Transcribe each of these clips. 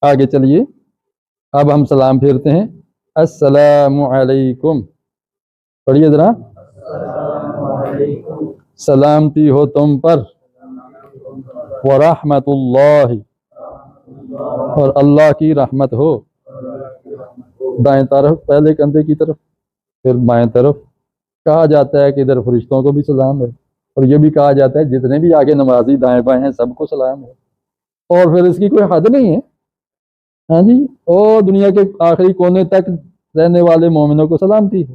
آگے چلیے، اب ہم سلام پھیرتے ہیں۔ السلام علیکم، پڑھیے ذرا۔ سلامتی ہو تم پر، ورحمت اللہ، اور اللہ کی رحمت ہو۔ دائیں طرف پہلے کندھے کی طرف، پھر بائیں طرف۔ کہا جاتا ہے کہ ادھر فرشتوں کو بھی سلام ہے، اور یہ بھی کہا جاتا ہے جتنے بھی آگے نمازی دائیں بائیں ہیں سب کو سلام ہے، اور پھر اس کی کوئی حد نہیں ہے۔ ہاں جی، اور دنیا کے آخری کونے تک رہنے والے مومنوں کو سلامتی ہے۔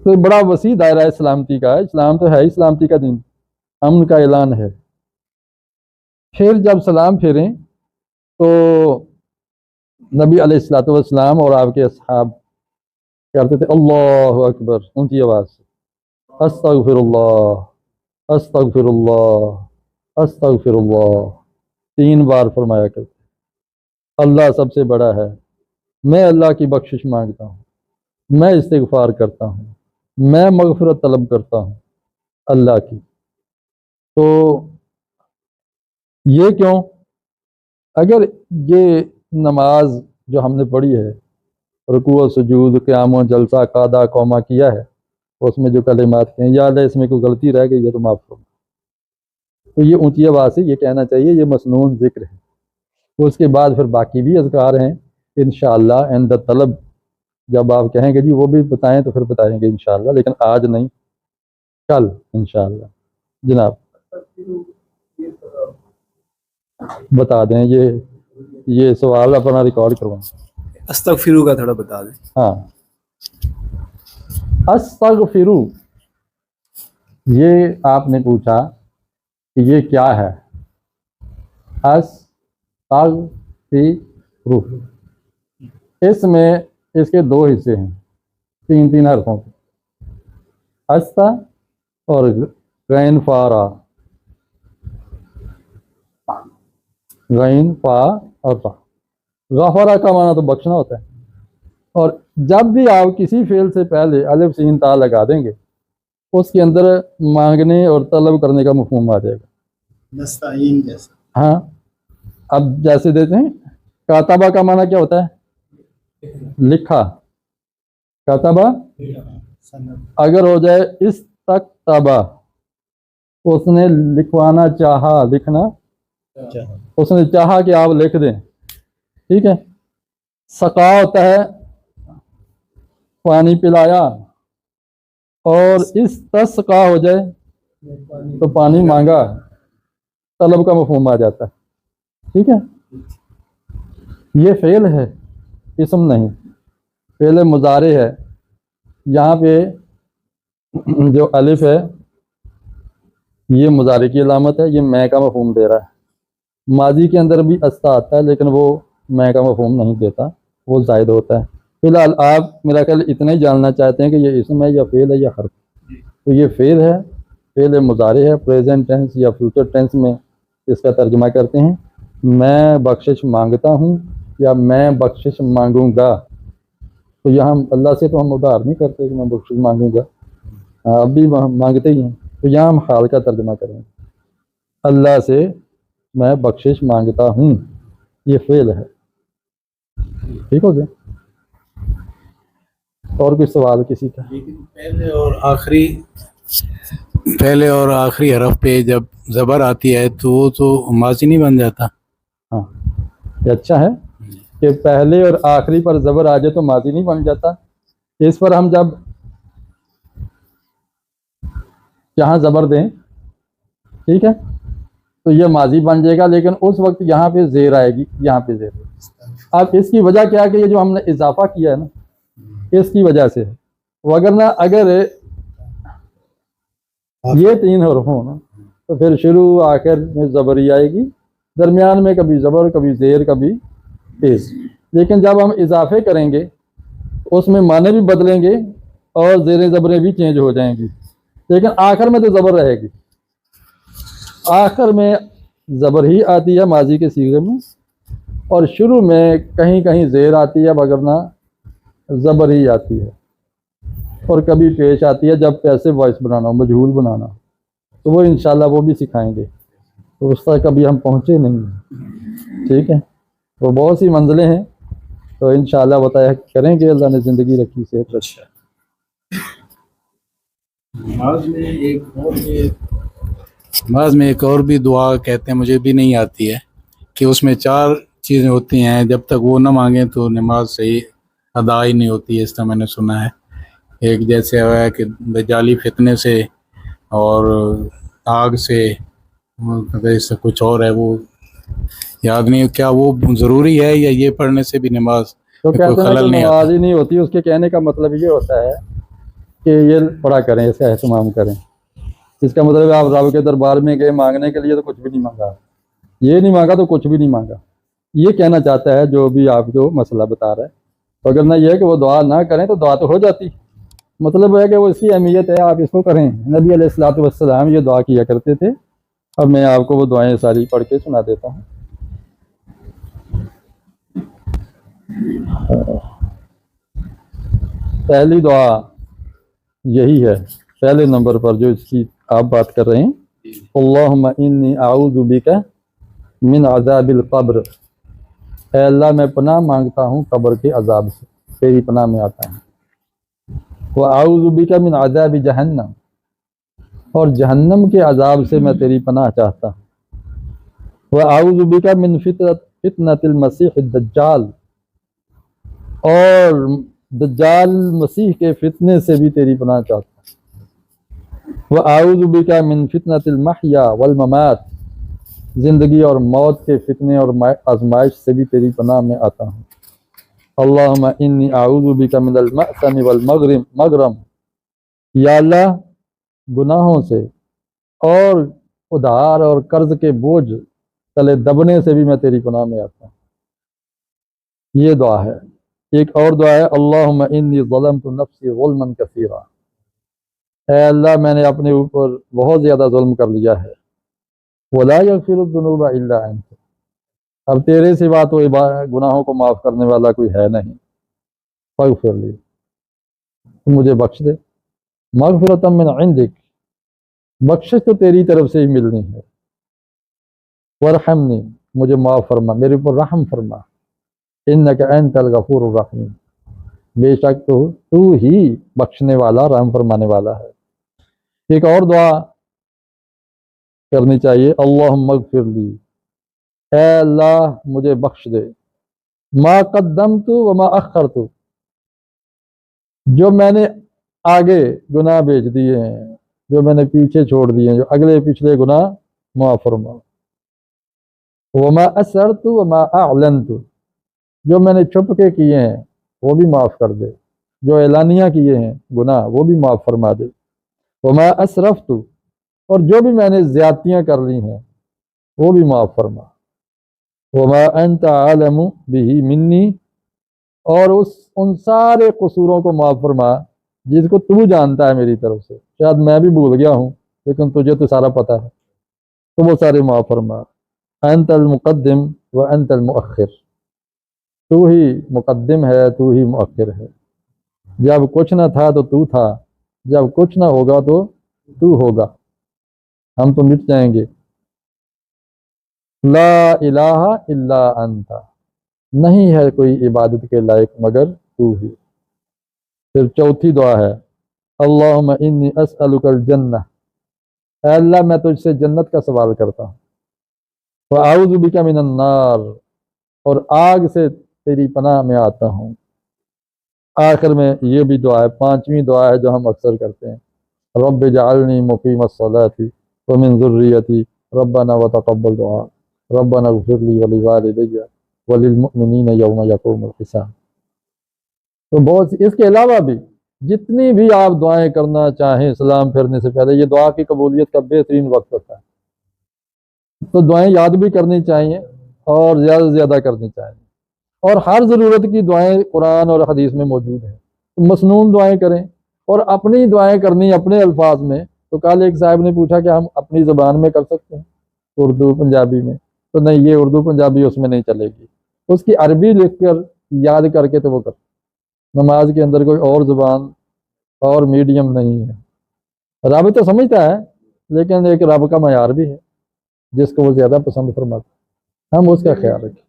تو بڑا وسیع دائرہ ہے سلامتی کا، اسلام تو ہے ہی سلامتی کا دین، امن کا اعلان ہے۔ پھر جب سلام پھیریں تو نبی علیہ الصلوۃ والسلام اور آپ کے اصحاب کرتے تھے اللہ اکبر اونچی آواز سے، استغفر اللہ استغفر اللہ استغفر اللہ، 3 بار فرمایا کرتے۔ اللہ سب سے بڑا ہے، میں اللہ کی بخشش مانگتا ہوں، میں استغفار کرتا ہوں، میں مغفرت طلب کرتا ہوں اللہ کی۔ تو یہ کیوں؟ اگر یہ نماز جو ہم نے پڑھی ہے، رکوع و سجود، قیام و جلسہ، قعدہ قومہ کیا ہے، اس میں جو کلمات ہیں، یا اللہ اس میں کوئی غلطی رہ گئی ہے تو معاف کرو، تو یہ اونچی آواز سے یہ کہنا چاہیے، یہ مسنون ذکر ہے۔ اس کے بعد پھر باقی بھی اذکار ہیں انشاءاللہ عند طلب، جب آپ کہیں گے جی وہ بھی بتائیں تو پھر بتائیں گے انشاءاللہ، لیکن آج نہیں، کل انشاءاللہ۔ جناب بتا دیں، یہ سوال اپنا ریکارڈ کروائیں۔ استغفرو کا تھوڑا بتا دیں۔ ہاں، استغفرو، یہ آپ نے پوچھا کہ یہ کیا ہے۔ استغفرو، اس میں اس کے 2 حصے ہیں، 3 حرفوں کے، استا اور غین فارا، غین فا اور فا۔ غفرہ کا معنی تو بخشنا ہوتا ہے، اور جب بھی آپ کسی فعل سے پہلے الف سین تا لگا دیں گے اس کے اندر مانگنے اور طلب کرنے کا مفہوم آ جائے گا۔ نستعین جیسا۔ ہاں، اب جیسے دیتے ہیں کاتبہ کا معنی کیا ہوتا ہے؟ لکھا، کاتبہ۔ اگر ہو جائے استکتبہ، اس نے لکھوانا چاہا، لکھنا اس نے چاہا کہ آپ لکھ دیں، ٹھیک ہے۔ سقا ہوتا ہے پانی پلایا، اور استسقا ہو جائے تو پانی مانگا، طلب کا مفہوم آ جاتا ہے، ٹھیک ہے۔ یہ فعل ہے، اسم نہیں، فعل مضارع ہے۔ یہاں پہ جو الف ہے یہ مضارع کی علامت ہے، یہ میں کا مفہوم دے رہا ہے۔ ماضی کے اندر بھی استا آتا ہے لیکن وہ میں کا مفہوم نہیں دیتا، وہ زائد ہوتا ہے۔ فی الحال آپ میرا خیال اتنا ہی جاننا چاہتے ہیں کہ یہ اسم ہے یا فعل ہے یا حرف، تو یہ فعل ہے، فعل مضارع ہے، پریزنٹ ٹینس یا فیوچر ٹینس میں اس کا ترجمہ کرتے ہیں۔ میں بخشش مانگتا ہوں یا میں بخشش مانگوں گا، تو یہاں اللہ سے تو ہم ادھار نہیں کرتے کہ میں بخشش مانگوں گا، اب بھی مانگتے ہی ہیں، تو یہاں ہم حال کا ترجمہ کریں، اللہ سے میں بخشش مانگتا ہوں، یہ فعل ہے۔ ٹھیک ہو گیا؟ اور کوئی سوال کسی کا؟ لیکن پہلے اور آخری حرف پہ جب زبر آتی ہے تو وہ تو ماضی نہیں بن جاتا؟ ہاں، یہ اچھا ہے کہ پہلے اور آخری پر زبر آ جائے تو ماضی نہیں بن جاتا۔ اس پر ہم جب یہاں زبر دیں، ٹھیک ہے، تو یہ ماضی بن جائے گا، لیکن اس وقت یہاں پہ زیر آئے گی، یہاں پہ زیر۔ اب اس کی وجہ کیا کہ یہ جو ہم نے اضافہ کیا ہے نا، اس کی وجہ سے ہے، وگرنہ اگر یہ 3 حرف ہوں نا تو پھر شروع آخر میں زبر ہی آئے گی، درمیان میں کبھی زبر، کبھی زیر، کبھی تیز۔ لیکن جب ہم اضافے کریں گے اس میں معنی بھی بدلیں گے اور زیریں زبریں بھی چینج ہو جائیں گی، لیکن آخر میں تو زبر رہے گی، آخر میں زبر ہی آتی ہے ماضی کے صیغے میں، اور شروع میں کہیں کہیں زیر آتی ہے، وگرنہ زبر ہی آتی ہے، اور کبھی پیش آتی ہے جب پیسے وائس بنانا ہو، مجہول بنانا ہو، تو وہ انشاءاللہ وہ بھی سکھائیں گے۔ تو اس تک کبھی ہم پہنچے نہیں ہیں، ٹھیک ہے. تو بہت سی منزلیں ہیں، تو انشاءاللہ بتایا کریں کہ اللہ نے زندگی رکھی، صحت رکھی. نماز میں ایک اور بھی دعا کہتے ہیں، مجھے بھی نہیں آتی ہے، کہ اس میں 4 چیزیں ہوتی ہیں، جب تک وہ نہ مانگیں تو نماز صحیح ادا ہی نہیں ہوتی ہے. اس طرح میں نے سنا ہے. ایک جیسے ہے کہ دجالی فتنے سے، اور آگ سے، اس سے کچھ اور ہے وہ یاد نہیں. کیا وہ ضروری ہے یا یہ پڑھنے سے بھی نماز تو میں کوئی کہتے ہیں نا کہ خلل نہیں آتا؟ نماز ہی نہیں ہوتی. اس کے کہنے کا مطلب یہ ہوتا ہے کہ یہ پڑھا کریں، اس کا اہتمام کریں. اس کا مطلب آپ رب کے دربار میں گئے مانگنے کے لیے تو کچھ بھی نہیں مانگا، یہ نہیں مانگا تو کچھ بھی نہیں مانگا. یہ کہنا چاہتا ہے جو بھی آپ کو مسئلہ بتا رہا ہے. تو اگر نہ یہ ہے کہ وہ دعا نہ کریں تو دعا تو ہو جاتی. مطلب ہے کہ وہ اس کی اہمیت ہے، آپ اس کو کریں. نبی علیہ الصلوۃ والسلام یہ دعا کیا کرتے تھے. اب میں آپ کو وہ دعائیں ساری پڑھ کے سنا دیتا ہوں. پہلی دعا یہی ہے، پہلے نمبر پر جو اس کی آپ بات کر رہے ہیں. اللہم انی اعوذ بک من عذاب القبر. اے اللہ میں پناہ مانگتا ہوں قبر کے عذاب سے، تیری پناہ میں آتا ہوں. وَأَعُوذُ بِكَ مِنْ عَذَابِ جہنم. اور جہنم کے عذاب سے میں تیری پناہ چاہتا ہوں. وَأَعُوذُ بِكَ مِنْ فِتْنَةِ الْمَسِيحِ الدَّجَّالِ. اور دجال مسیح کے فتنے سے بھی تیری پناہ چاہتا ہوں. وَأَعُوذُ بِكَ مِنْ فِتْنَةِ الْمَحْيَا وَالْمَمَاتِ. زندگی اور موت کے فتنے اور آزمائش سے بھی تیری پناہ میں آتا ہوں. اللہم انی اعوذ بک من المأثم والمغرم. یا اللہ گناہوں سے اور ادھار اور قرض کے بوجھ تلے دبنے سے بھی میں تیری پناہ میں آتا ہوں. یہ دعا ہے. ایک اور دعا ہے، اللہم انی ظلمت نفسی ظلما کثیرا. اے اللہ میں نے اپنے اوپر بہت زیادہ ظلم کر لیا ہے. ولا یغفر الذنوب الا انت. اب تیرے سوا تو گناہوں کو معاف کرنے والا کوئی ہے نہیں. فاغفر لی، مجھے بخش دے. مغفرۃ من عندک، بخشش تو تیری طرف سے ہی ملنی ہے. ورحمنی، مجھے معاف فرما، میرے اوپر رحم فرما. انک انت الغفور الرحیم، بے شک تو ہی بخشنے والا، رحم فرمانے والا ہے. ایک اور دعا کرنی چاہیے، اللہم اغفر لی. اے اللہ مجھے بخش دے. ما قدمت وما اخرت، جو میں نے آگے گناہ بھیج دیے ہیں، جو میں نے پیچھے چھوڑ دیے ہیں، جو اگلے پچھلے گناہ معاف فرما. وما اسرت وما اعلنت، جو میں نے چھپ کے کیے ہیں وہ بھی معاف کر دے. جو اعلانیہ کیے ہیں گناہ وہ بھی معاف فرما دے. وما اسرفت، اور جو بھی میں نے زیادتیاں کر لی ہیں وہ بھی معاف فرما. وما انت عالم به منی، اور ان سارے قصوروں کو معاف فرما جس کو تو جانتا ہے میری طرف سے. شاید میں بھی بھول گیا ہوں لیکن تجھے تو سارا پتہ ہے، تو وہ سارے معاف فرما. انت المقدم و انت المؤخر، تو ہی مقدم ہے تو ہی مؤخر ہے. جب کچھ نہ تھا تو تھا، جب کچھ نہ ہوگا تو ہوگا. ہم تو مٹ جائیں گے. لا الہ الا انت، نہیں ہے کوئی عبادت کے لائق مگر تو ہی. پھر چوتھی دعا ہے، اللہم انی اسألک الجنہ. اے اللہ میں تجھ سے جنت کا سوال کرتا ہوں. وَأَعُوذُ بِكَ مِنَ النَّارِ، اور آگ سے تیری پناہ میں آتا ہوں. آخر میں یہ بھی دعا ہے، پانچویں دعا ہے جو ہم اکثر کرتے ہیں، رب اجعلنی مقیم الصلاۃ ومن ذریتی ربنا وتقبل دعا ربنا اغفر لی ولوالدی وللمؤمنین یوم یقوم الحساب. تو بہت سی اس کے علاوہ بھی جتنی بھی آپ دعائیں کرنا چاہیں سلام پھرنے سے پہلے، یہ دعا کی قبولیت کا بہترین وقت ہوتا ہے. تو دعائیں یاد بھی کرنی چاہیے اور زیادہ سے زیادہ کرنی چاہیے. اور ہر ضرورت کی دعائیں قرآن اور حدیث میں موجود ہیں. تو مسنون دعائیں کریں اور اپنی دعائیں کرنی اپنے الفاظ میں. تو کل ایک صاحب نے پوچھا کہ ہم اپنی زبان میں کر سکتے ہیں، اردو پنجابی میں. تو نہیں، یہ اردو پنجابی اس میں نہیں چلے گی. اس کی عربی لکھ کر یاد کر کے تو وہ کر. نماز کے اندر کوئی اور زبان اور میڈیم نہیں ہے. رب تو سمجھتا ہے لیکن ایک رب کا معیار بھی ہے. جس کو وہ زیادہ پسند فرماتے ہیں، ہم اس کا خیال رکھیں۔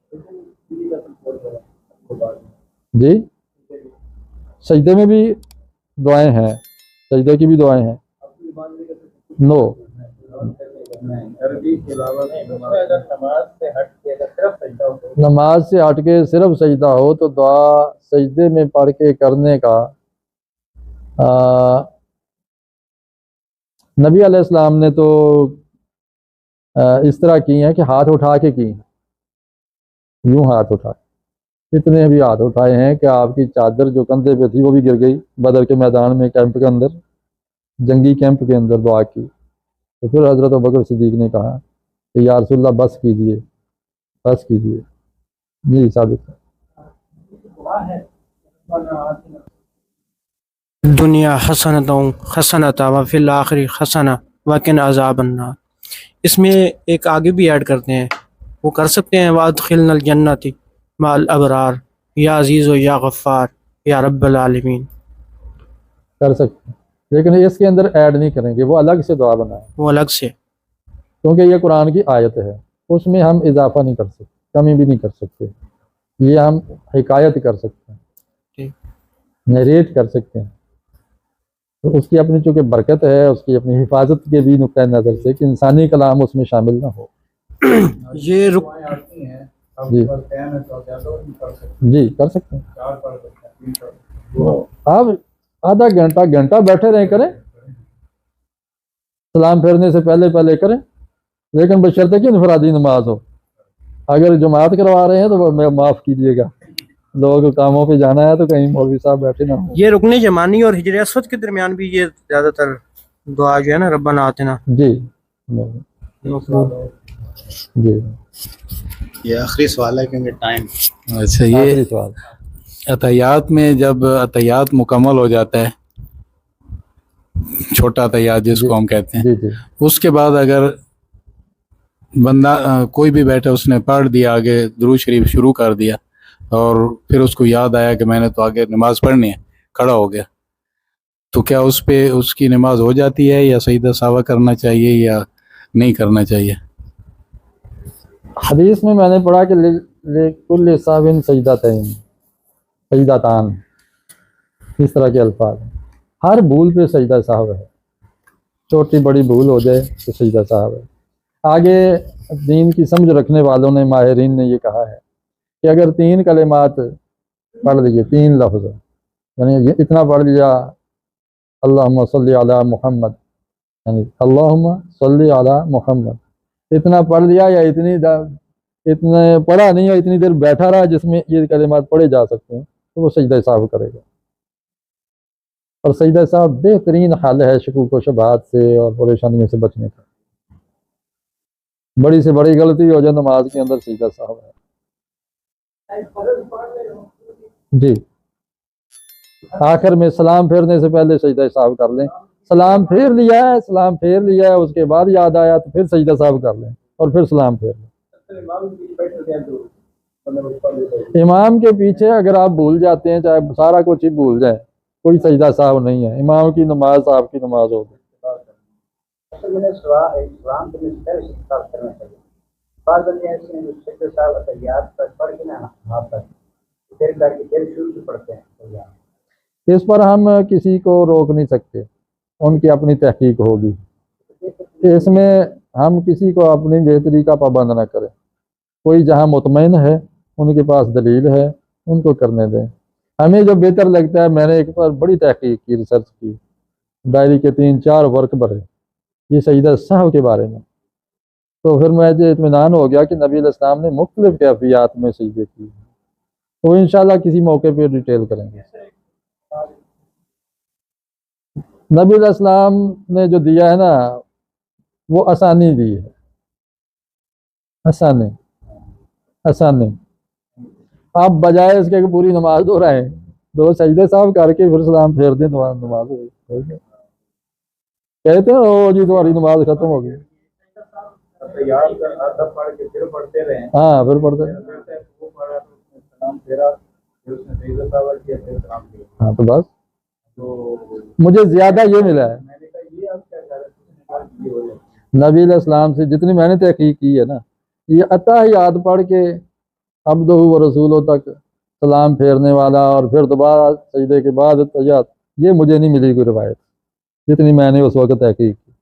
جی سجدے میں بھی دعائیں ہیں، سجدے کی بھی دعائیں ہیں۔ نو نماز سے ہٹ کے صرف سجدہ ہو تو دعا سجدے میں پڑھ کے کرنے کا نبی علیہ السلام نے تو اس طرح کی ہیں کہ ہاتھ اٹھا کے کی، یوں ہاتھ اٹھا کے، اتنے بھی ہاتھ اٹھائے ہیں کہ آپ کی چادر جو کندھے پہ تھی وہ بھی گر گئی بدر کے میدان میں، کیمپ کے اندر، جنگی کیمپ کے اندر دعا کی۔ تو پھر حضرت ابوبکر صدیق نے کہا کہ یا رسول اللہ بس کیجئے، بس کیجئے۔ جی ثابت ہے۔ دنیا حسنۃ وفی الآخر حسنہ وقنا عذاب النار۔ اس میں ایک آگے بھی ایڈ کرتے ہیں، وہ کر سکتے ہیں وادخلنا الجنۃ مع الابرار یا عزیز و یا غفار یا رب العالمین، کر سکتے ہیں، لیکن اس کے اندر ایڈ نہیں کریں گے، وہ الگ سے دعا بنائیں، وہ الگ سے۔ کیونکہ یہ قرآن کی آیت ہے، اس میں ہم اضافہ نہیں کر سکتے، کمی بھی نہیں کر سکتے، یہ ہم حکایت کر سکتے ہیں، ٹھیک، نیریٹ کر سکتے ہیں۔ تو اس کی اپنی چونکہ برکت ہے، اس کی اپنی حفاظت کے بھی نقطۂ نظر سے کہ انسانی کلام اس میں شامل نہ ہو۔ یہ جی جی کر سکتے ہیں، آپ آدھا گھنٹہ بیٹھے رہیں کریں، سلام پھیرنے سے پہلے پہلے کریں، لیکن بشرطے کہ انفرادی نماز ہو۔ اگر جماعت کروا رہے ہیں تو میں معاف کیجیے گا، لوگوں کاموں پہ جانا ہے تو کہیں مولوی صاحب بیٹھے نہ ہوں۔ یہ رکن یمانی اور ہجر اسود کے درمیان بھی یہ زیادہ تر دعا جو ہے نا ربنا آتنا جی جی یہ آخری سوال ہے کیونکہ ٹائم۔ اچھا، یہ آخری سوال۔ عطیات میں جب عطیات مکمل ہو جاتا ہے، چھوٹا عطیات جس کو ہم کہتے ہیں، جی جی اس کے بعد اگر بندہ کوئی بھی بیٹھا اس نے پڑھ دیا، آگے درود شریف شروع کر دیا اور پھر اس کو یاد آیا کہ میں نے تو آگے نماز پڑھنی ہے، کھڑا ہو گیا، تو کیا اس پہ اس کی نماز ہو جاتی ہے یا سجدہ سہو کرنا چاہیے یا نہیں کرنا چاہیے؟ حدیث میں نے پڑھا کہ لِكُلِّ صَاحِبٍ سجدتین، سجدتان، اس طرح کے الفاظ ہیں۔ ہر بھول پہ سجدہ سہو ہے، چھوٹی بڑی بھول ہو جائے تو سجدہ سہو ہے۔ آگے دین کی سمجھ رکھنے والوں نے، ماہرین نے یہ کہا ہے کہ اگر 3 کلمات پڑھ لیجئے، 3 لفظ، یعنی یہ اتنا پڑھ لیا اللہم صلی علی محمد، یعنی اللہم صلی علی محمد، اتنا پڑھ لیا یا اتنے پڑھا نہیں ہے، اتنی دیر بیٹھا رہا جس میں یہ کلمات پڑھے جا سکتے ہیں، تو وہ سجدہ سہو کرے گا۔ اور سجدہ سہو بہترین حل ہے شکوک و شبہات سے اور پریشانیوں سے بچنے کا۔ بڑی سے بڑی غلطی ہو جائے نماز کے اندر سجدہ سہو ہے۔ جی آخر میں سلام پھیرنے سے پہلے سجدہ سہو کر لیں، سلام پھیر لیا ہے اس کے بعد یاد آیا تو پھر سجدہ سہو کر لیں اور پھر سلام پھیر لیں۔ امام کے پیچھے اگر آپ بھول جاتے ہیں، چاہے سارا کچھ ہی بھول جائیں، کوئی سجدہ سہو نہیں ہے، امام کی نماز آپ کی نماز ہوگی۔ اس پر ہم کسی کو روک نہیں سکتے، ان کی اپنی تحقیق ہوگی، اس میں ہم کسی کو اپنی بہتری کا پابند نہ کریں۔ کوئی جہاں مطمئن ہے، ان کے پاس دلیل ہے، ان کو کرنے دیں۔ ہمیں جو بہتر لگتا ہے، میں نے ایک بار بڑی تحقیق کی، ریسرچ کی، ڈائری کے 3-4 ورک بھرے یہ سجدہ سہو کے بارے میں، تو پھر مجھے اطمینان ہو گیا کہ نبی علیہ السلام نے مختلف کیفیات میں سجدے کی، تو انشاءاللہ کسی موقع پہ ڈیٹیل کریں گے۔ نبی علیہ السلام نے جو دیا ہے نا، وہ آسانی دی ہے، آسانی۔ آپ بجائے اس کے کہ پوری نماز دہرائیں، 2 سجدے صاحب کر کے پھر سلام پھیر دیں، نماز ہو گئی۔ کہتے ہیں او جی تمہاری نماز ختم ہو گئی، ہاں پھر پڑھتے ہیں، ہاں تو بس مجھے زیادہ یہ ملا ہے، نبی علیہ السلام سے جتنی میں نے تحقیق کی ہے نا، یہ اتحیات پڑھ کے عبدہ و رسولوں تک سلام پھیرنے والا اور پھر دوبارہ سجدے کے بعد اتحیات، یہ مجھے نہیں ملی کوئی روایت جتنی میں نے اس وقت تحقیق کی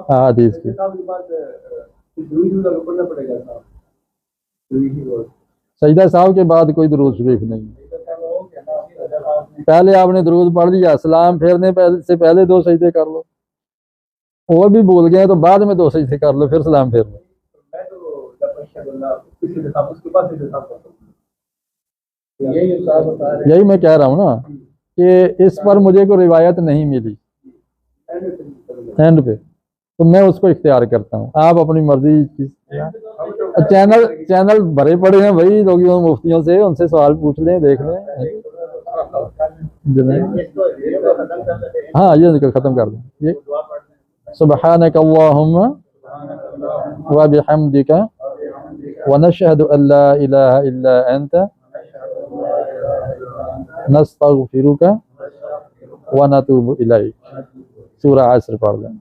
احادیث کی۔ سجدہ صاحب کے بعد کوئی درود شریف نہیں، پہلے آپ نے درود پڑھ لیا، سلام پھیرنے سے پہلے 2 سجدے کر لو، وہ بھی بھول گئے تو بعد میں 2 سجدے کر لو، پھر سلام پھیر لو۔ یہی میں کہہ رہا ہوں نا کہ اس پر مجھے کوئی روایت نہیں ملی اینڈ پہ، تو میں اس کو اختیار کرتا ہوں، آپ اپنی مرضی۔ چینل بھرے پڑے ہیں بھائی لوگوں مفتیوں سے، ان سے سوال پوچھ لیں، دیکھ لیں۔ ہاں یہ ختم کر دیں، یہ سبحانک اللہم وبحمدک ونشہد ان لا الہ الا انت نستغفرک ونتوب الیک، سورہ عصر پڑھ لیں۔